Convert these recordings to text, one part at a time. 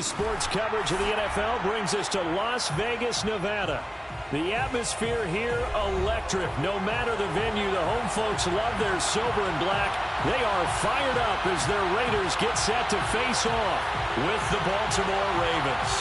Today's sports coverage of the NFL brings us to Las Vegas, Nevada. The atmosphere here, electric. No matter the venue, the home folks love their silver and black. They are fired up as their Raiders get set to face off with the Baltimore Ravens.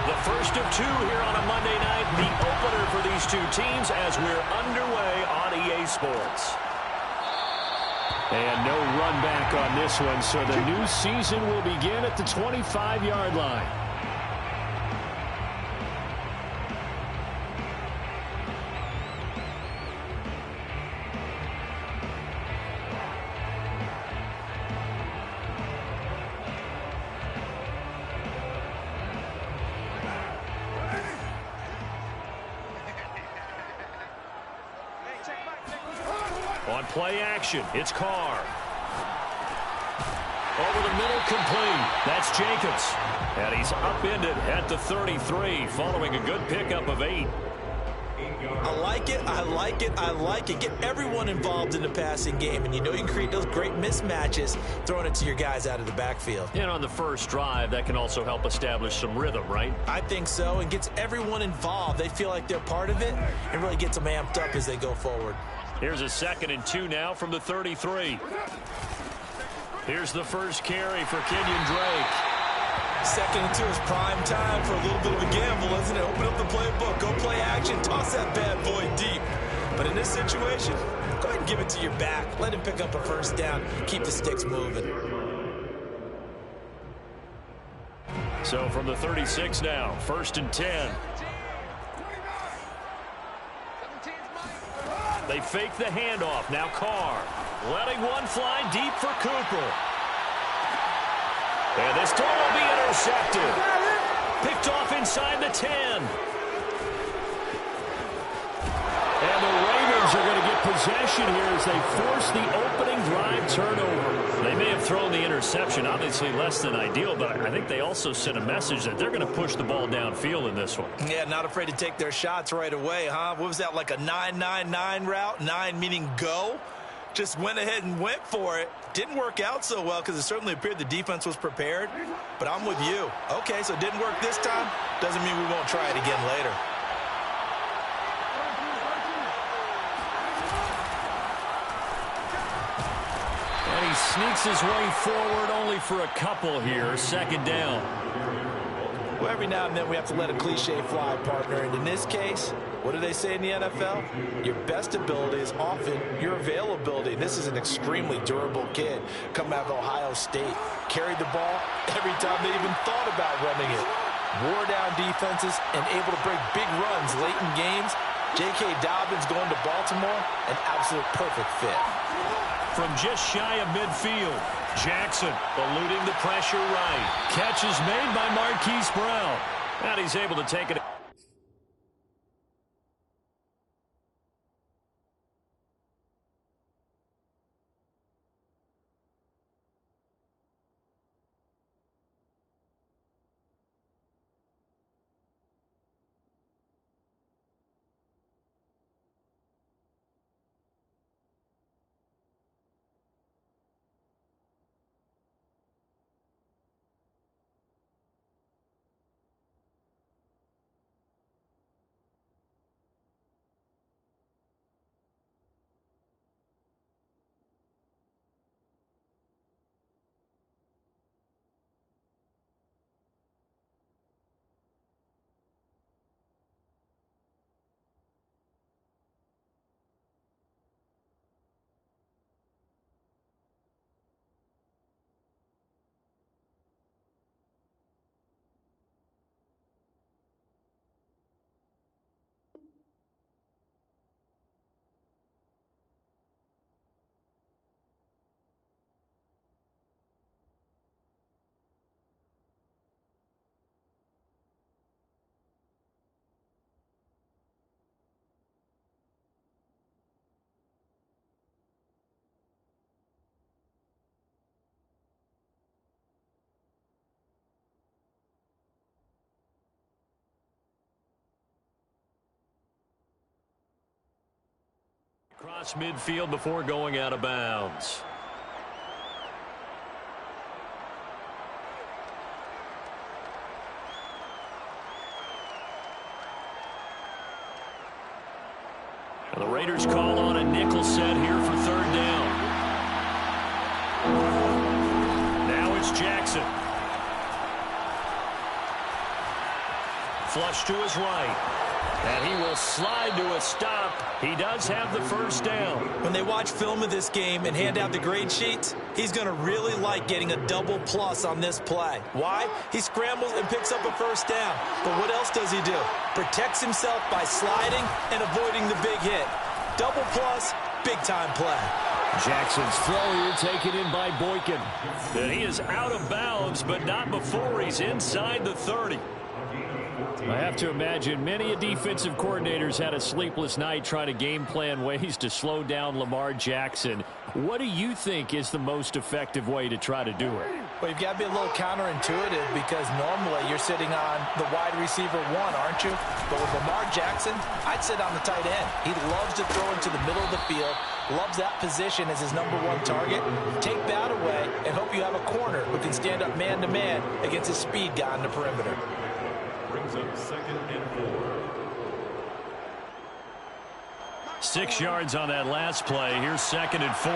The first of two here on a Monday night, the opener for these two teams as we're underway on EA Sports. And no run back on this one, so the new season will begin at the 25-yard line. On play action, it's Carr. Over the middle, complete. That's Jacobs. And he's upended at the 33, following a good pickup of 8. I like it, I like it, I like it. Get everyone involved in the passing game, and you know you can create those great mismatches throwing it to your guys out of the backfield. And on the first drive, that can also help establish some rhythm, right? I think so, and gets everyone involved. They feel like they're part of it, and really gets them amped up as they go forward. Here's a 2nd and 2 now from the 33. Here's the first carry for Kenyon Drake. 2nd and 2 is prime time for a little bit of a gamble, isn't it? Open up the playbook, go play action, toss that bad boy deep. But in this situation, go ahead and give it to your back. Let him pick up a first down. Keep the sticks moving. So from the 36 now, 1st and 10. They fake the handoff. Now Carr letting one fly deep for Cooper. And this throw will be intercepted. Picked off inside the 10. And the Ravens are going to get possession here as they force the opening drive turnover. They may have thrown the interception, obviously less than ideal, but I think they also sent a message that they're going to push the ball downfield in this one. Yeah, not afraid to take their shots right away, huh? What was that, like a 9-9-9 route? 9 meaning go? Just went ahead and went for it. Didn't work out so well because it certainly appeared the defense was prepared. But I'm with you. Okay, so it didn't work this time. Doesn't mean we won't try it again later. And he sneaks his way forward only for a couple here. 2nd down. Well, every now and then we have to let a cliche fly, partner. And in this case, what do they say in the NFL? Your best ability is often your availability. This is an extremely durable kid coming out of Ohio State. Carried the ball every time they even thought about running it. Wore down defenses and able to break big runs late in games. J.K. Dobbins going to Baltimore, an absolute perfect fit. From just shy of midfield, Jackson eluding the pressure right. Catch is made by Marquise Brown. And he's able to take it. across midfield before going out of bounds. And the Raiders call on a nickel set here for third down. Now it's Jackson. Flush to his right. And he will slide to a stop. He does have the first down. When they watch film of this game and hand out the grade sheets, he's going to really like getting a double plus on this play. Why? He scrambles and picks up a first down. But what else does he do? Protects himself by sliding and avoiding the big hit. Double plus, big-time play. Jackson's throw here taken in by Boykin. And he is out of bounds, but not before he's inside the 30. I have to imagine many defensive coordinators had a sleepless night trying to game plan ways to slow down Lamar Jackson. What do you think is the most effective way to try to do it? Well, you've got to be a little counterintuitive because normally you're sitting on the wide receiver one, aren't you? But with Lamar Jackson, I'd sit on the tight end. He loves to throw into the middle of the field, loves that position as his #1 target. Take that away and hope you have a corner who can stand up man-to-man against a speed guy on the perimeter. Brings up 2nd and 4. 6 yards on that last play. Here's 2nd and 4.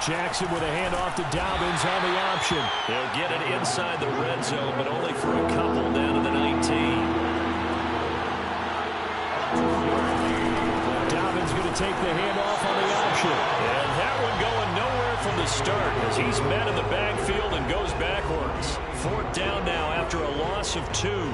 Jackson with a handoff to Dobbins on the option. He'll get it inside the red zone, but only for a couple down to the 19. Dobbins going to take the handoff on the option. And that one going nowhere from the start as he's met in the backfield and goes backwards. 4th down now after a loss of 2.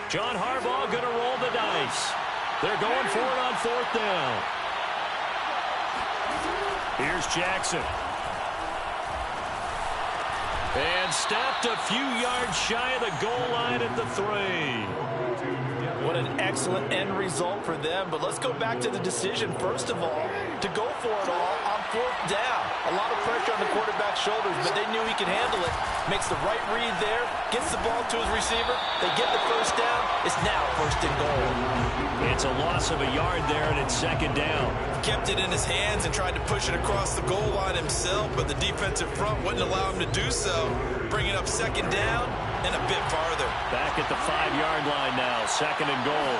John Harbaugh going to roll the dice. They're going for it on 4th down. Here's Jackson. And stopped a few yards shy of the goal line at the 3. What an excellent end result for them. But let's go back to the decision, first of all, to go for it all on 4th down. A lot of pressure on the quarterback's shoulders, but they knew he could handle it. Makes the right read there, gets the ball to his receiver. They get the first down. It's now 1st and goal. It's a loss of a yard there, and it's 2nd down. Kept it in his hands and tried to push it across the goal line himself, but the defensive front wouldn't allow him to do so. Bringing up 2nd down and a bit farther. Back at the 5-yard line now, 2nd and goal.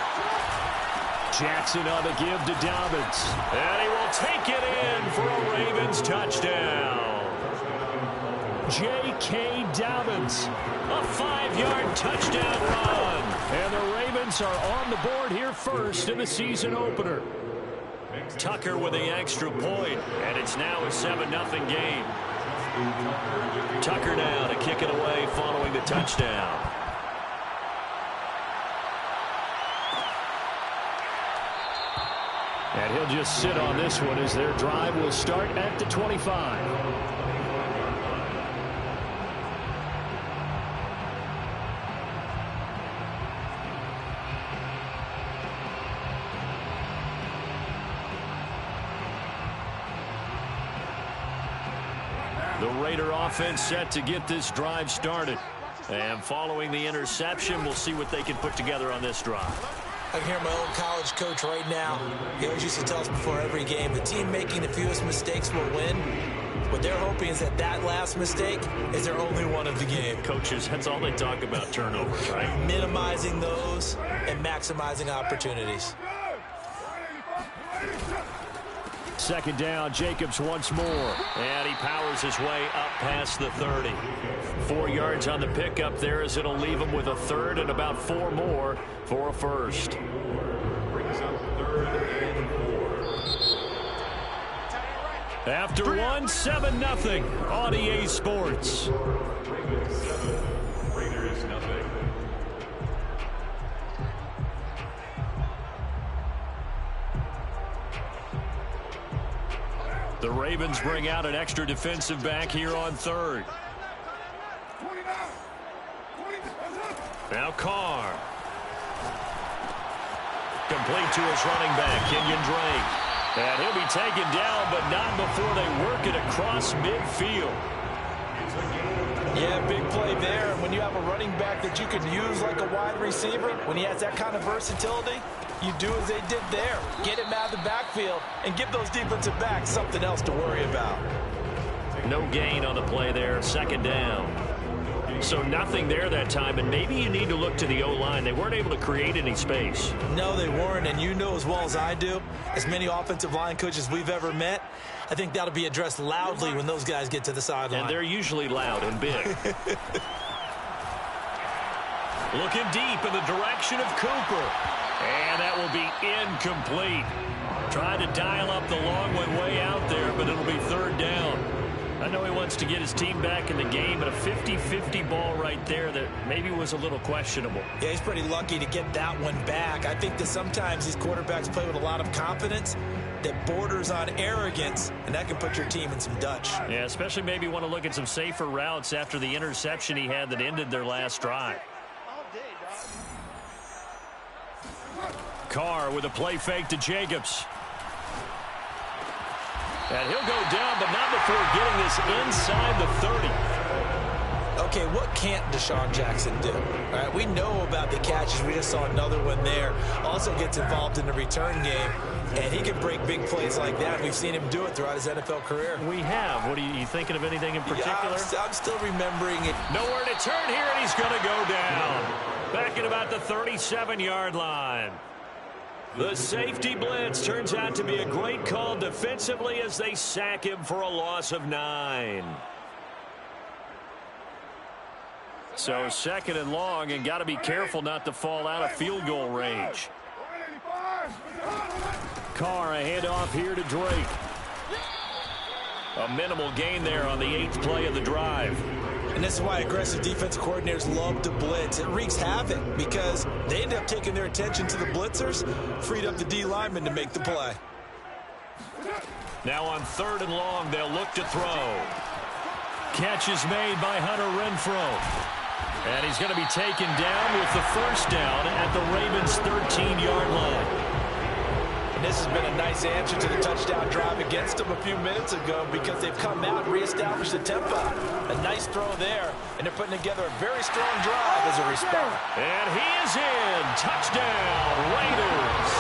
Jackson on the give to Dobbins. And he will take it in for a Ravens touchdown. J.K. Dobbins, a 5-yard touchdown run. And the Ravens are on the board here first in the season opener. Tucker with the extra point, and it's now a 7-0 game. Tucker now to kick it away following the touchdown. And he'll just sit on this one as their drive will start at the 25. The Raider offense set to get this drive started. And following the interception, we'll see what they can put together on this drive. I can hear my old college coach right now. He always used to tell us before every game, the team making the fewest mistakes will win. What they're hoping is that that last mistake is their only one of the game. Coaches, that's all they talk about, turnovers, right? Minimizing those and maximizing opportunities. 2nd down, Jacobs once more. And he powers his way up past the 30. 4 yards on the pickup there as it'll leave him with a 3rd and about 4 more for a 1st. Brings up 3rd and 4. After 7-0 on EA Sports. Ravens 7, Raiders 0. The Ravens bring out an extra defensive back here on 3rd. Now Carr. Complete to his running back, Kenyon Drake. And he'll be taken down, but not before they work it across midfield. Yeah, big play there. And when you have a running back that you can use like a wide receiver, when he has that kind of versatility, you do as they did there. Get him out of the backfield and give those defensive backs something else to worry about. No gain on the play there, second down. So nothing there that time, and maybe you need to look to the O-line. They weren't able to create any space. No, they weren't, and you know as well as I do, as many offensive line coaches we've ever met, I think that'll be addressed loudly when those guys get to the sideline. And they're usually loud and big. Looking deep in the direction of Cooper. And that will be incomplete. Tried to dial up the long one way out there, but it'll be third down. I know he wants to get his team back in the game, but a 50-50 ball right there that maybe was a little questionable. Yeah, he's pretty lucky to get that one back. I think that sometimes these quarterbacks play with a lot of confidence that borders on arrogance, and that can put your team in some Dutch. Yeah, especially maybe want to look at some safer routes after the interception he had that ended their last drive. Carr with a play fake to Jacobs. And he'll go down, but not before getting this inside the 30. Okay, what can't Deshaun Jackson do? All right, we know about the catches. We just saw another one there. Also gets involved in the return game, and he can break big plays like that. We've seen him do it throughout his NFL career. We have. What are you thinking of anything in particular? Yeah, I'm still remembering it. Nowhere to turn here, and he's going to go down. Back at about the 37-yard line. The safety blitz turns out to be a great call defensively as they sack him for a loss of 9. So second and long, and got to be careful not to fall out of field goal range. Carr, a handoff here to Drake. A minimal gain there on the 8th play of the drive. And this is why aggressive defensive coordinators love to blitz. It wreaks havoc because they end up taking their attention to the blitzers, freed up the D lineman to make the play. Now on 3rd and long, they'll look to throw. Catch is made by Hunter Renfrow. And he's going to be taken down with the first down at the Ravens' 13-yard line. This has been a nice answer to the touchdown drive against them a few minutes ago because they've come out and reestablished the tempo. A nice throw there, and they're putting together a very strong drive as a response. And he is in. Touchdown, Raiders.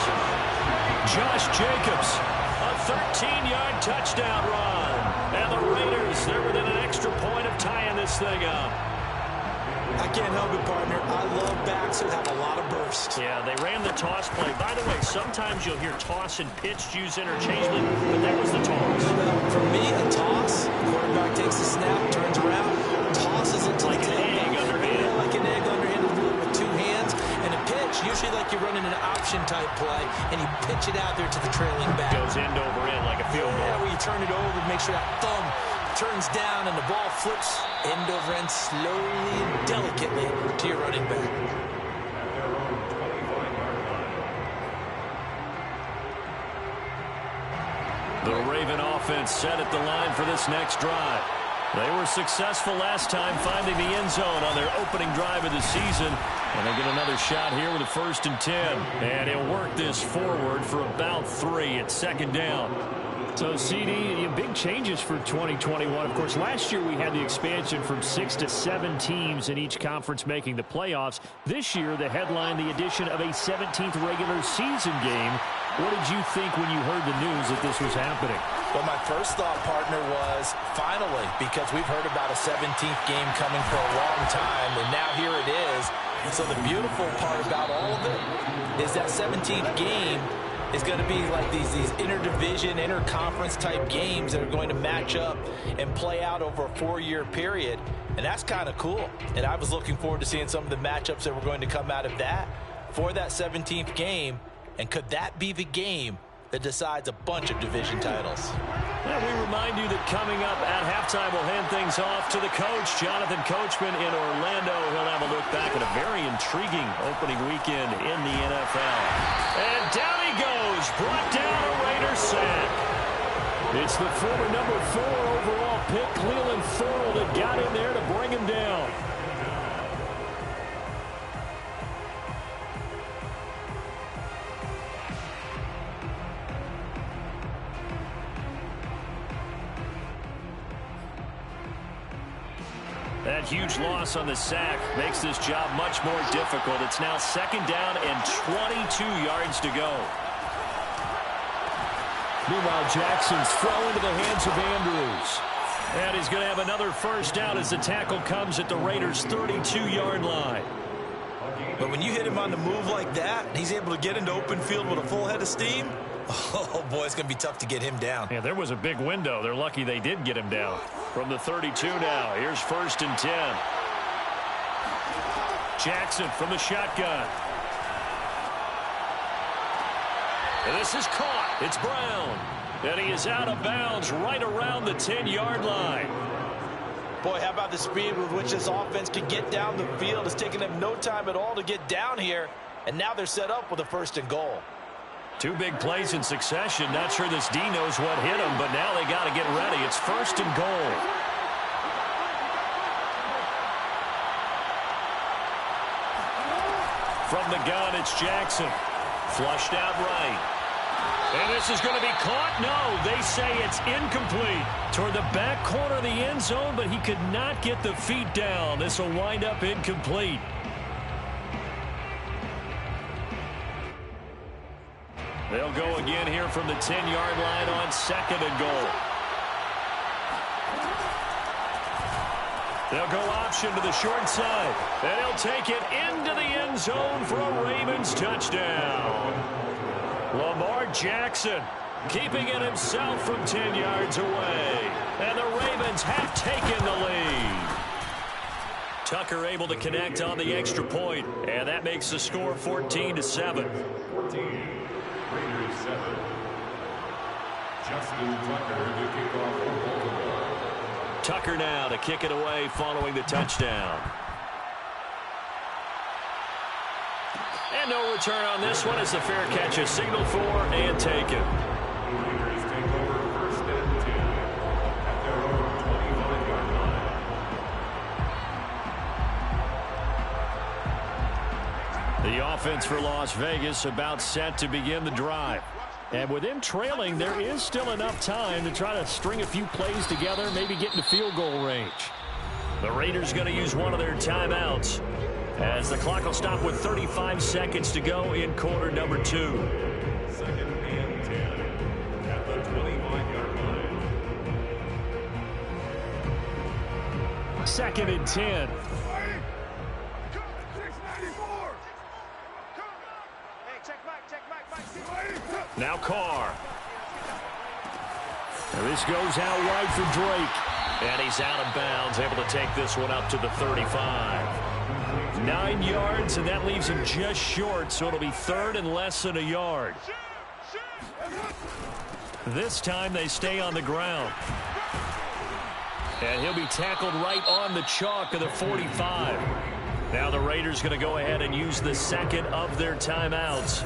Josh Jacobs, a 13-yard touchdown run. And the Raiders, they're within an extra point of tying this thing up. I can't help it, partner. I love backs that have a lot of burst. Yeah, they ran the toss play. By the way, sometimes you'll hear toss and pitch used interchangeably, but that was the toss. For me, a toss, quarterback takes the snap, turns around, tosses it to like the an egg underhand. Like an egg underhand with 2 hands. And a pitch, usually like you're running an option-type play, and you pitch it out there to the trailing back. Goes end over end like a field goal. Yeah, where you turn it over, make sure that thumb turns down and the ball flips end over end slowly and delicately to your running back. The Raven offense set at the line for this next drive. They were successful last time finding the end zone on their opening drive of the season. And they get another shot here with a 1st and 10. And he'll work this forward for about 3 at 2nd down. So, CD, big changes for 2021. Of course, last year we had the expansion from 6 to 7 teams in each conference making the playoffs. This year, the headline, the addition of a 17th regular season game. What did you think when you heard the news that this was happening? Well, my first thought, partner, was finally, because we've heard about a 17th game coming for a long time, and now here it is. And so the beautiful part about all of it is that 17th game is going to be like these interdivision, interconference type games that are going to match up and play out over a 4-year period. And that's kind of cool. And I was looking forward to seeing some of the matchups that were going to come out of that for that 17th game. And could that be the game that decides a bunch of division titles? Well, we remind you that coming up at halftime, we'll hand things off to the coach, Jonathan Coachman in Orlando. He'll have a look back at a very intriguing opening weekend in the NFL. And down he goes, brought down a Raiders sack. It's the former number 4 overall pick, Cleveland Thorne, that got in there to bring him down. That huge loss on the sack makes this job much more difficult. It's now 2nd down and 22 yards to go. Meanwhile, Jackson's throw into the hands of Andrews. And he's going to have another first down as the tackle comes at the Raiders' 32-yard line. But when you hit him on the move like that, he's able to get into open field with a full head of steam. Oh, boy, it's going to be tough to get him down. Yeah, there was a big window. They're lucky they did get him down. From the 32 now, here's 1st and 10. Jackson from the shotgun. And this is caught. It's Brown. And he is out of bounds right around the 10-yard line. Boy, how about the speed with which this offense can get down the field? It's taken them no time at all to get down here. And now they're set up with a 1st and goal. 2 big plays in succession. Not sure this D knows what hit him, but now they got to get ready. It's 1st and goal. From the gun, it's Jackson. Flushed out right. And this is going to be caught. No, they say it's incomplete. Toward the back corner of the end zone, but he could not get the feet down. This will wind up incomplete. They'll go again here from the 10-yard line on 2nd and goal. They'll go option to the short side. And he'll take it into the end zone for a Ravens touchdown. Lamar Jackson keeping it himself from 10 yards away. And the Ravens have taken the lead. Tucker able to connect on the extra point. And that makes the score 14-7. 14, Raiders 7. Justin Tucker to kick off for Baltimore. Tucker now to kick it away following the touchdown. And no return on this one as the fair catch is signaled for and taken. Raiders take over 1st and 10 at their own 25-yard line. The offense for Las Vegas about set to begin the drive. And with them trailing, there is still enough time to try to string a few plays together, maybe get into field goal range. The Raiders going to use one of their timeouts as the clock will stop with 35 seconds to go in quarter number 2. 2nd and 10 at the 25-yard line. 2nd and 10. Now Carr. And this goes out wide for Drake. And he's out of bounds, able to take this one up to the 35. 9 yards, and that leaves him just short, so it'll be 3rd and less than a yard. This time they stay on the ground. And he'll be tackled right on the chalk of the 45. Now the Raiders going to go ahead and use the 2nd of their timeouts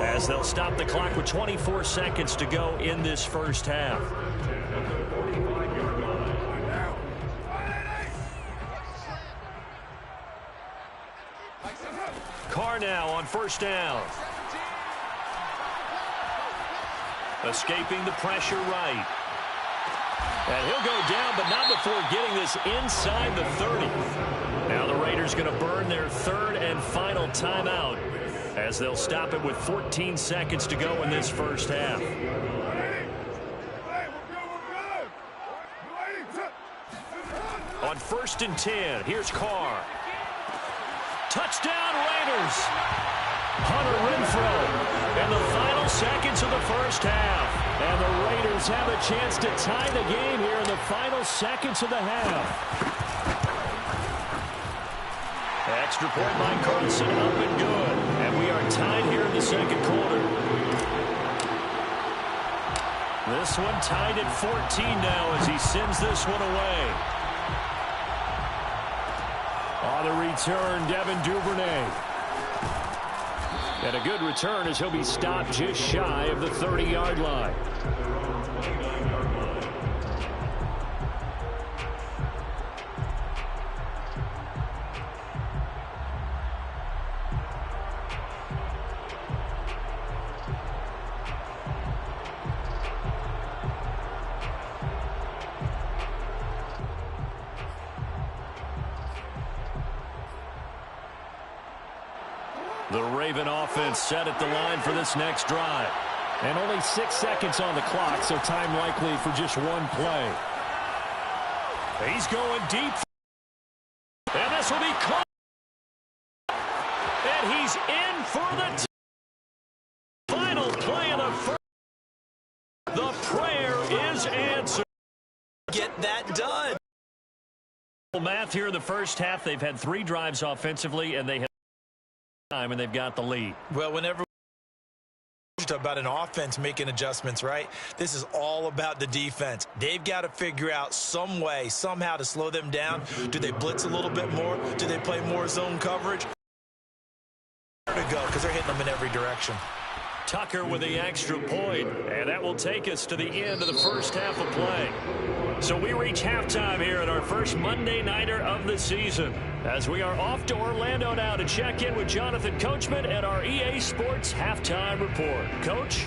as they'll stop the clock with 24 seconds to go in this first half. Carr now on 1st down. Escaping the pressure right. And he'll go down, but not before getting this inside the 30. Now the Raiders going to burn their 3rd and final timeout as they'll stop it with 14 seconds to go in this first half. On 1st and 10, here's Carr. Touchdown Raiders! Hunter Renfrow in the final seconds of the first half. And the Raiders have a chance to tie the game here in the final seconds of the half. Extra point by Carlson, up and good. And we are tied here in the 2nd quarter. This one tied at 14 now as he sends this one away. On the return, Devin Duvernay. And a good return as he'll be stopped just shy of the 30-yard line. The Raven offense set at the line for this next drive. And only 6 seconds on the clock, so time likely for just one play. He's going deep. And this will be close. And he's in for the final play of the first. The prayer is answered. Get that done. Math here in the first half. They've had 3 drives offensively, and they have time, and they've got the lead. Well, whenever you talk about an offense making adjustments, right? This is all about the defense. They've got to figure out some way, somehow to slow them down. Do they blitz a little bit more? Do they play more zone coverage? Where to go, because they're hitting them in every direction. Tucker with the extra point, and that will take us to the end of the first half of play. So we reach halftime here at our first Monday Nighter of the season, as we are off to Orlando now to check in with Jonathan Coachman at our EA Sports Halftime Report. Coach?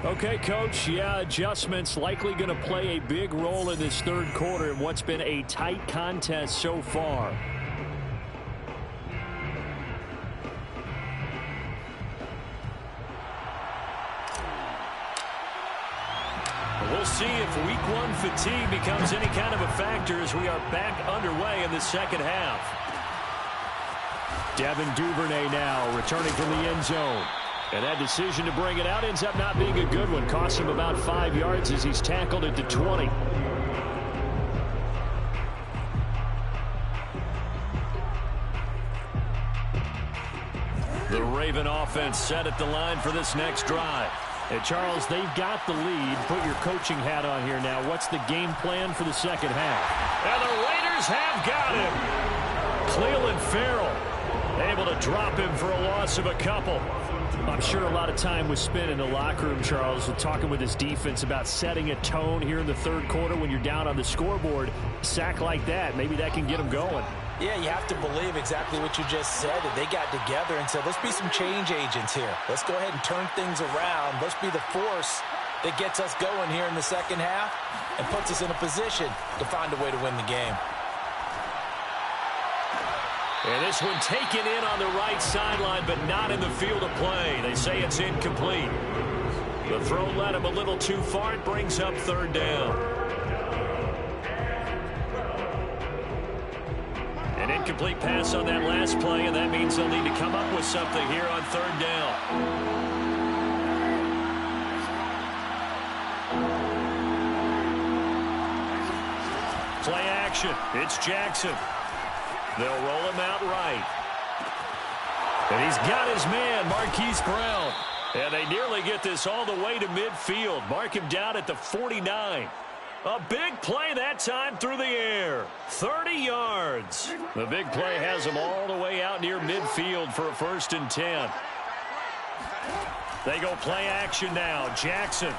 Okay, Coach, yeah, adjustments likely going to play a big role in this third quarter in what's been a tight contest so far. We'll see if week 1 fatigue becomes any kind of a factor as we are back underway in the second half. Devin Duvernay now returning from the end zone. And that decision to bring it out ends up not being a good one. Cost him about 5 yards as he's tackled at the 20. The Raven offense set at the line for this next drive. And Charles, they've got the lead. Put your coaching hat on here now. What's the game plan for the second half? And the Raiders have got him. Cleveland Farrell able to drop him for a loss of a couple. I'm sure a lot of time was spent in the locker room, Charles, talking with his defense about setting a tone here in the third quarter when you're down on the scoreboard. A sack like that, maybe that can get them going. Yeah, you have to believe exactly what you just said. That they got together and said, let's be some change agents here. Let's go ahead and turn things around. Let's be the force that gets us going here in the second half and puts us in a position to find a way to win the game. And this one taken in on the right sideline, but not in the field of play. They say it's incomplete. The throw led him a little too far. It brings up third down. An incomplete pass on that last play, and that means they'll need to come up with something here on third down. Play action. It's Jackson. They'll roll him out right. And he's got his man, Marquise Brown. And they nearly get this all the way to midfield. Mark him down at the 49. A big play that time through the air. 30 yards. The big play has him all the way out near midfield for a 1st and 10. They go play action now. Jackson.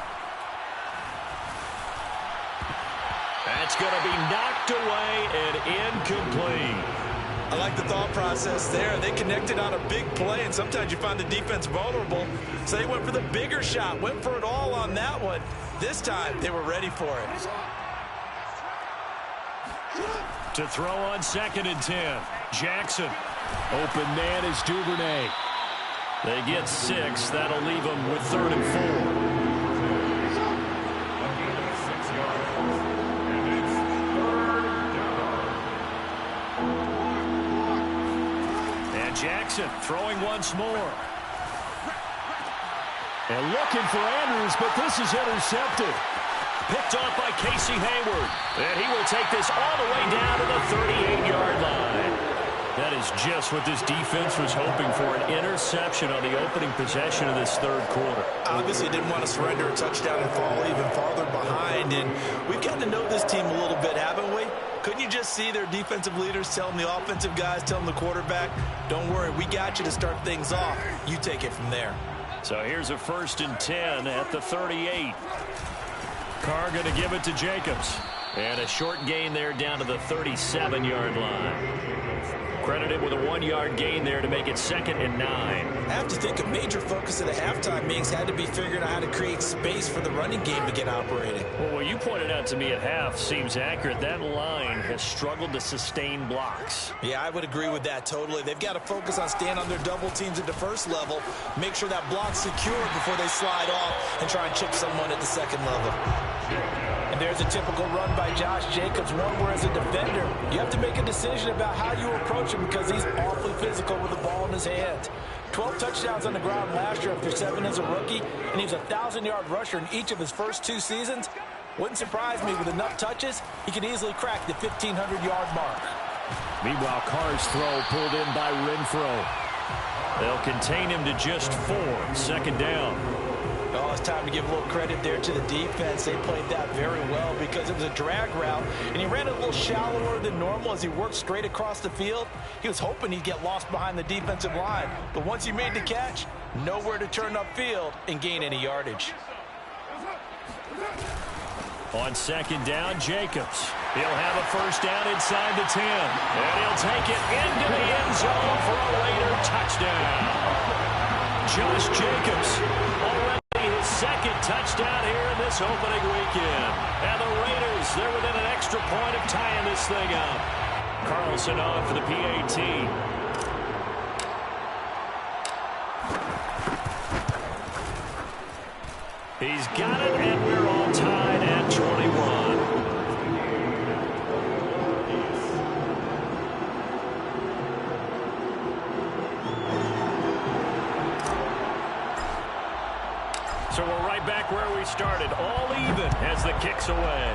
That's going to be knocked away and incomplete. I like the thought process there. They connected on a big play, and sometimes you find the defense vulnerable. So they went for the bigger shot, went for it all on that one. This time, they were ready for it. To throw on 2nd and 10. Jackson. Open man is Duvernay. They get 6. That'll leave them with 3rd and 4. Jackson throwing once more. And looking for Andrews, but this is intercepted. Picked off by Casey Hayward. And he will take this all the way down to the 38-yard line. That is just what this defense was hoping for, an interception on the opening possession of this third quarter. Obviously didn't want to surrender a touchdown and fall even farther behind. And we've gotten to know this team a little bit, haven't we? Couldn't you just see their defensive leaders telling the offensive guys, telling the quarterback, don't worry, we got you to start things off. You take it from there. So here's a 1st and 10 at the 38. Carr going to give it to Jacobs. And a short gain there down to the 37-yard line. Credited with a 1-yard gain there to make it 2nd and 9. I have to think a major focus of the halftime meetings had to be figuring out how to create space for the running game to get operating. Well, what you pointed out to me at half seems accurate. That line has struggled to sustain blocks. Yeah, I would agree with that totally. They've got to focus on staying on their double teams at the first level, make sure that block's secure before they slide off and try and chip someone at the second level. And there's a typical run by Josh Jacobs, one where as a defender, you have to make a decision about how you approach him because he's awfully physical with the ball in his hand. 12 touchdowns on the ground last year after 7 as a rookie, and he was a 1,000-yard rusher in each of his first 2 seasons. Wouldn't surprise me with enough touches, he could easily crack the 1,500-yard mark. Meanwhile, Carr's throw pulled in by Renfro. They'll contain him to just 4. 2nd down. Oh, it's time to give a little credit there to the defense. They played that very well because it was a drag route, and he ran a little shallower than normal as he worked straight across the field. He was hoping he'd get lost behind the defensive line, but once he made the catch, nowhere to turn upfield and gain any yardage. On 2nd down, Jacobs. He'll have a 1st down inside the 10, and he'll take it into the end zone for a later touchdown. Josh Jacobs already his 2nd touchdown here in this opening weekend. And the Raiders, they're within an extra point of tying this thing up. Carlson on for the PAT. He's got it, and we're all tied at 21. So we're right back where we started, all even as the kick's away.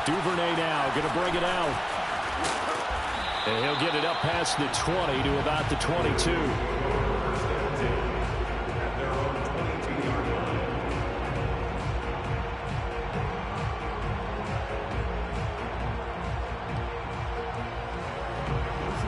Duvernay now going to bring it out. And he'll get it up past the 20 to about the 22.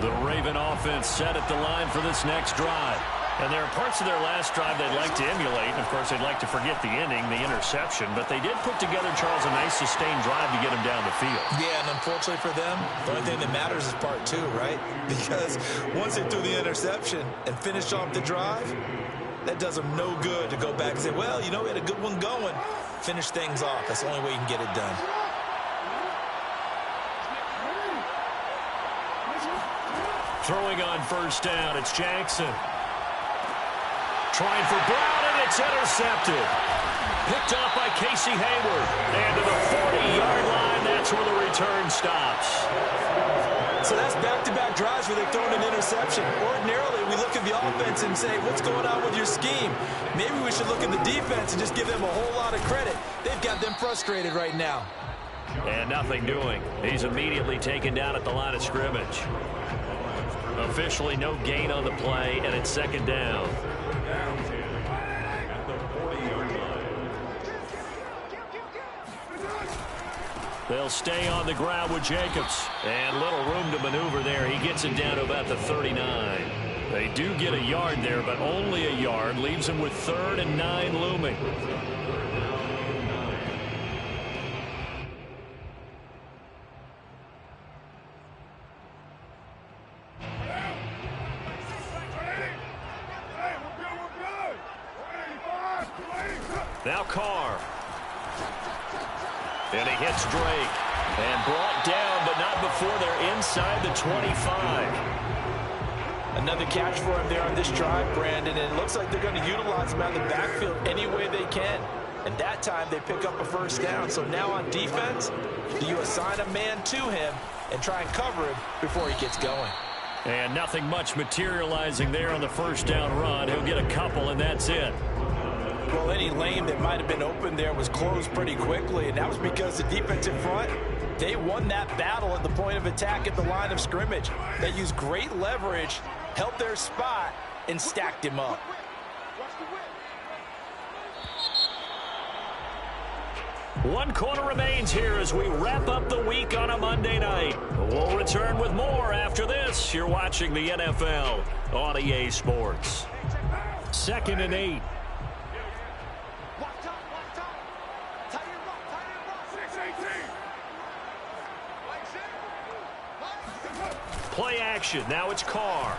The Raven offense set at the line for this next drive. And there are parts of their last drive they'd like to emulate. And, of course, they'd like to forget the ending, the interception. But they did put together, Charles, a nice sustained drive to get them down the field. Yeah, and unfortunately for them, the only thing that matters is part 2, right? Because once they threw the interception and finished off the drive, that does them no good to go back and say, well, you know, we had a good one going. Finish things off. That's the only way you can get it done. Throwing on 1st down, it's Jackson. Trying for Brown, and it's intercepted. Picked off by Casey Hayward. And to the 40-yard line, that's where the return stops. So that's back-to-back drives where they've thrown an interception. Ordinarily, we look at the offense and say, what's going on with your scheme? Maybe we should look at the defense and just give them a whole lot of credit. They've got them frustrated right now. And nothing doing. He's immediately taken down at the line of scrimmage. Officially no gain on the play, and it's 2nd down. At the 40-yard line. They'll stay on the ground with Jacobs. And little room to maneuver there. He gets it down to about the 39. They do get a yard there, but only a yard. Leaves him with 3rd and 9 looming. Now Carr. And he hits Drake. And brought down, but not before they're inside the 25. Another catch for him there on this drive, Brandon, and it looks like they're going to utilize him out of the backfield any way they can. And that time they pick up a 1st down. So now on defense, do you assign a man to him and try and cover him before he gets going? And nothing much materializing there on the 1st down run. He'll get a couple, and that's it. Well, any lane that might have been open there was closed pretty quickly, and that was because the defensive front, they won that battle at the point of attack at the line of scrimmage. They used great leverage, held their spot, and stacked him up. One quarter remains here as we wrap up the week on a Monday night. We'll return with more after this. You're watching the NFL on EA Sports. 2nd and 8. Play action. Now it's Carr.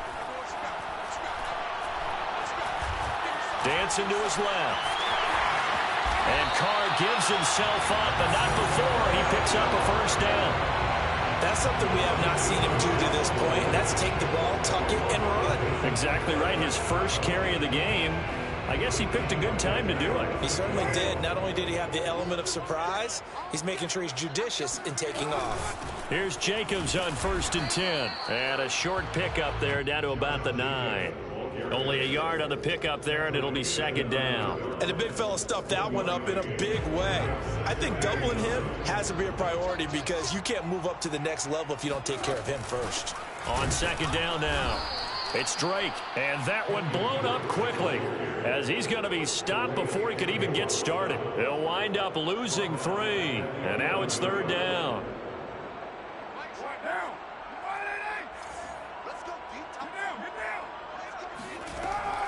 Dancing to his left. And Carr gives himself up, but not before he picks up a first down. That's something we have not seen him do to this point. That's take the ball, tuck it, and run. Exactly right. His first carry of the game. I guess he picked a good time to do it. He certainly did. Not only did he have the element of surprise, he's making sure he's judicious in taking off. Here's Jacobs on 1st and 10. And a short pickup there down to about the 9. Only a yard on the pickup there, and it'll be 2nd down. And the big fella stuffed that one up in a big way. I think doubling him has to be a priority because you can't move up to the next level if you don't take care of him first. On 2nd down now. It's Drake, and that one blown up quickly as he's going to be stopped before he could even get started. He'll wind up losing 3, and now it's 3rd down.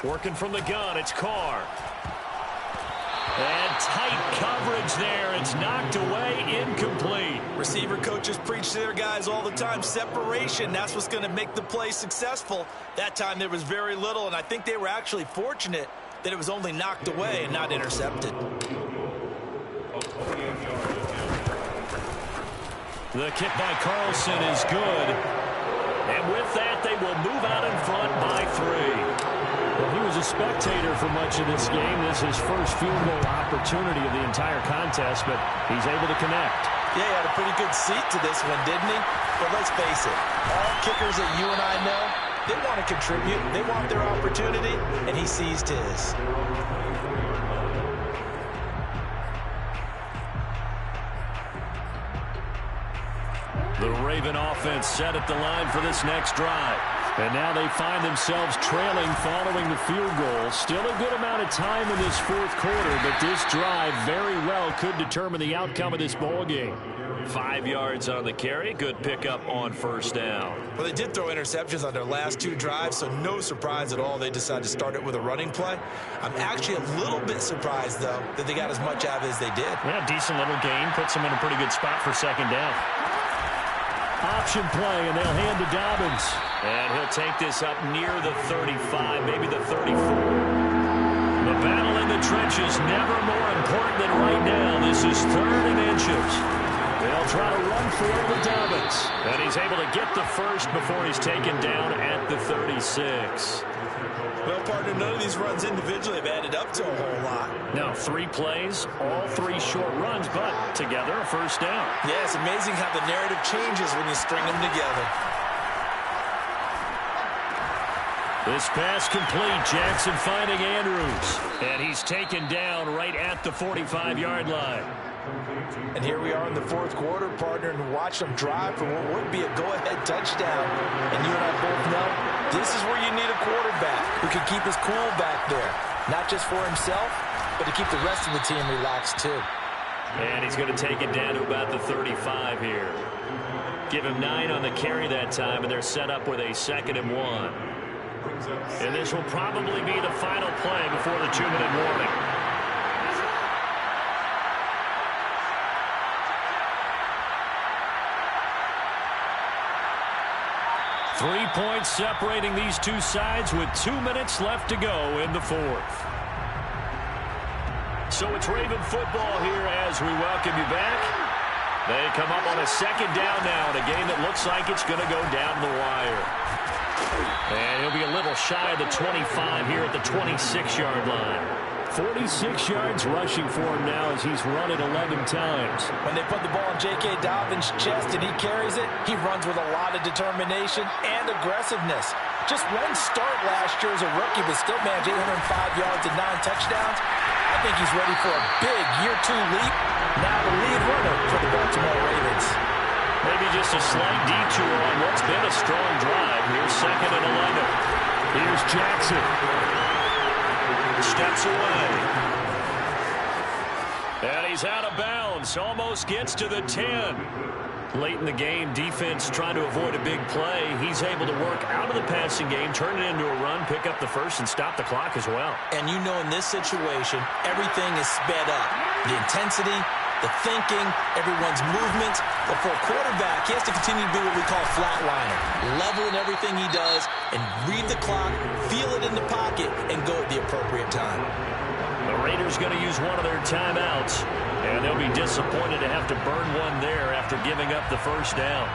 Working from the gun, it's Carr. And tight coverage there. It's knocked away, incomplete. Receiver coaches preach to their guys all the time. Separation, that's what's going to make the play successful. That time there was very little, and I think they were actually fortunate that it was only knocked away and not intercepted. The kick by Carlson is good. And with that, they will move out in front by 3. Well, he was a spectator for much of this game. This is his first field goal opportunity of the entire contest, but he's able to connect. Yeah, he had a pretty good seat to this one, didn't he? But let's face it, all kickers that you and I know, they want to contribute. They want their opportunity, and he seized his. The Raven offense set at the line for this next drive. And now they find themselves trailing following the field goal. Still a good amount of time in this 4th quarter, but this drive very well could determine the outcome of this ball game. 5 yards on the carry. Good pickup on 1st down. Well, they did throw interceptions on their last 2 drives, so no surprise at all they decided to start it with a running play. I'm actually a little bit surprised, though, that they got as much out of it as they did. Yeah, decent little gain. Puts them in a pretty good spot for 2nd down. Option play, and they'll hand to Dobbins. And he'll take this up near the 35, maybe the 34. The battle in the trenches never more important than right now. This is 3rd and inches. They'll try to run for it with Dobbins. And he's able to get the first before he's taken down at the 36. Well, partner, none of these runs individually have added up to a whole lot. Now, 3 plays, all 3 short runs, but together a 1st down. Yeah, it's amazing how the narrative changes when you string them together. This pass complete. Jackson finding Andrews. And he's taken down right at the 45-yard line. And here we are in the 4th quarter, partner, and watch them drive for what would be a go-ahead touchdown. And you and I both know this is where you need a quarterback who can keep his cool back there. Not just for himself, but to keep the rest of the team relaxed too. And he's going to take it down to about the 35 here. Give him 9 on the carry that time, and they're set up with a 2nd and 1. And this will probably be the final play before the 2-minute warning. Three points separating these two sides with 2 minutes left to go in the 4th. So it's Raven football here as we welcome you back. They come up on a 2nd down now in a game that looks like it's going to go down the wire. And he'll be a little shy of the 25 here at the 26-yard line. 46 yards rushing for him now as he's run it 11 times. When they put the ball in J.K. Dobbins' chest and he carries it, he runs with a lot of determination and aggressiveness. Just one start last year as a rookie, but still managed 805 yards and 9 touchdowns. I think he's ready for a big year 2 leap. Now the lead runner for the Baltimore Ravens. Maybe just a slight detour on what's been a strong drive. Here's 2nd and 11. Here's Jackson. Steps away. And he's out of bounds. Almost gets to the 10. Late in the game, defense trying to avoid a big play. He's able to work out of the passing game, turn it into a run, pick up the first, and stop the clock as well. And you know in this situation, everything is sped up. The intensity, the thinking, everyone's movements. But for a quarterback, he has to continue to be what we call flatliner. Level in everything he does and read the clock, feel it in the pocket, and go at the appropriate time. The Raiders going to use one of their timeouts, and they'll be disappointed to have to burn one there after giving up the first down.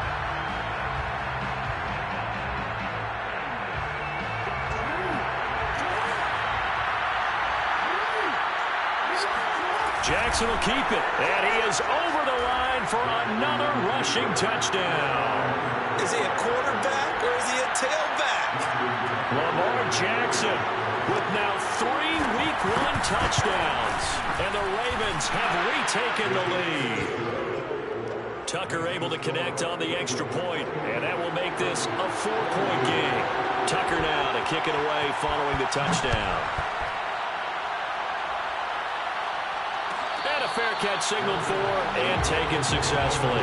Jackson will keep it, and he is over the line for another rushing touchdown. Is he a quarterback or is he a tailback? Lamar Jackson with now 3 Week 1 touchdowns, and the Ravens have retaken the lead. Tucker able to connect on the extra point, and that will make this a 4-point game. Tucker now to kick it away following the touchdown. And a fair catch signaled for and taken successfully.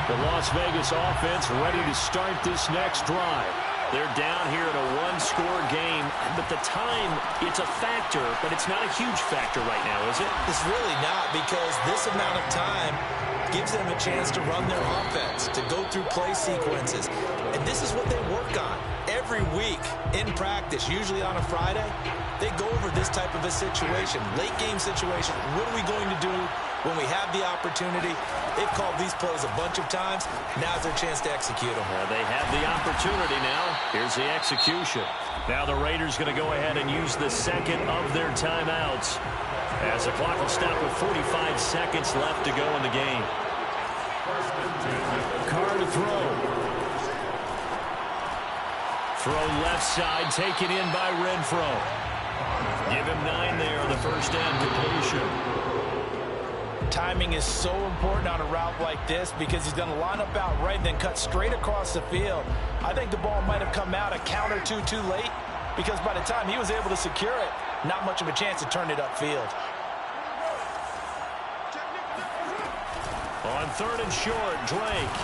The Las Vegas offense ready to start this next drive. They're down here in a 1-score game, but the time, it's a factor, but it's not a huge factor right now, is it? It's really not, because this amount of time gives them a chance to run their offense, to go through play sequences. And this is what they work on every week in practice, usually on a Friday. They go over this type of a situation, late game situation. What are we going to do when we have the opportunity? They've called these plays a bunch of times. Now's their chance to execute them. They have the opportunity now. Here's the execution. Now the Raiders going to go ahead and use the second of their timeouts, as the clock will stop with 45 seconds left to go in the game. Carr to throw. Throw left side, taken in by Renfro. Give him 9 there on the first down completion. Timing is so important on a route like this, because he's going to line up out right and then cut straight across the field. I think the ball might have come out a count or two too late, because by the time he was able to secure it, not much of a chance to turn it upfield. On 3rd and short, Drake.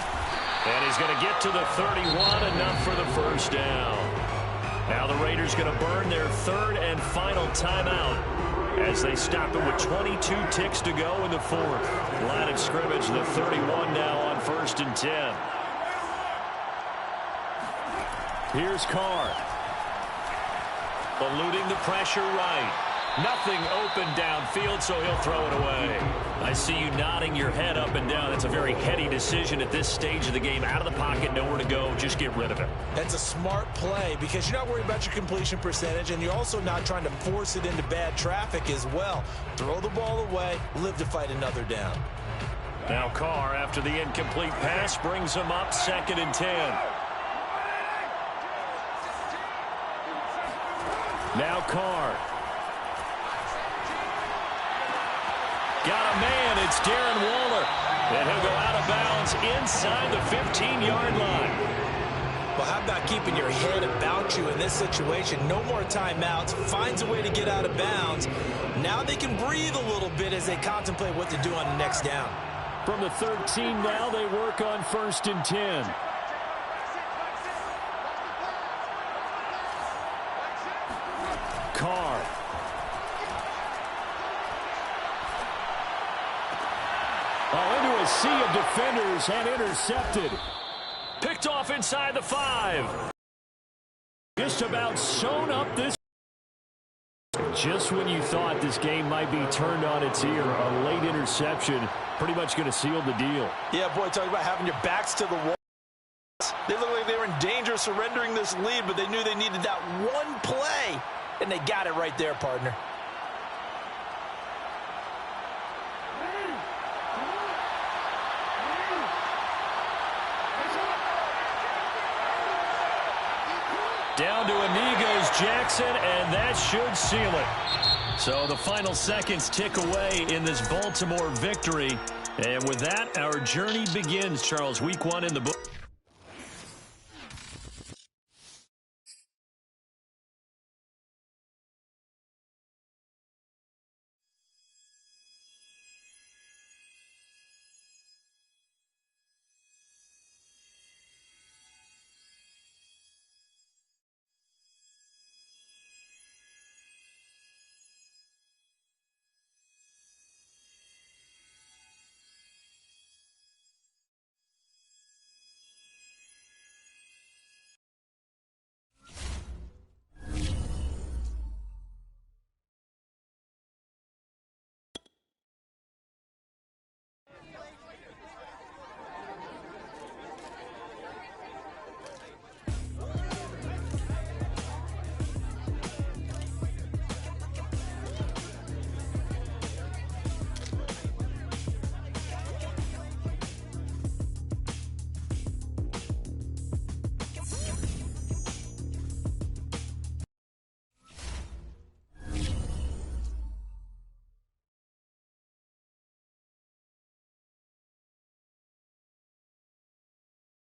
And he's going to get to the 31, enough for the first down. Now the Raiders going to burn their 3rd and final timeout as they stop it with 22 ticks to go in the 4th. Line of scrimmage, the 31 now on 1st and 10. Here's Carr. Eluding the pressure right. Nothing open downfield, so he'll throw it away. I see you nodding your head up and down. That's a very heady decision at this stage of the game. Out of the pocket, nowhere to go. Just get rid of it. That's a smart play, because you're not worried about your completion percentage, and you're also not trying to force it into bad traffic as well. Throw the ball away, live to fight another down. Now Carr, after the incomplete pass, brings him up 2nd and 10. Now Carr. Got a man, it's Darren Waller. And he'll go out of bounds inside the 15-yard line. Well, how about keeping your head about you in this situation? No more timeouts. Finds a way to get out of bounds. Now they can breathe a little bit as they contemplate what to do on the next down. From the 13 now, they work on 1st and 10. Carr. Into a sea of defenders and intercepted. Picked off inside the 5. Just about sewn up this. Just when you thought this game might be turned on its ear, a late interception pretty much going to seal the deal. Yeah, boy, talk about having your backs to the wall. They look like they were in danger of surrendering this lead, but they knew they needed that one play, and they got it right there, partner. Down to a knee goes Jackson, and that should seal it. So the final seconds tick away in this Baltimore victory. And with that, our journey begins, Charles. Week 1 in the book.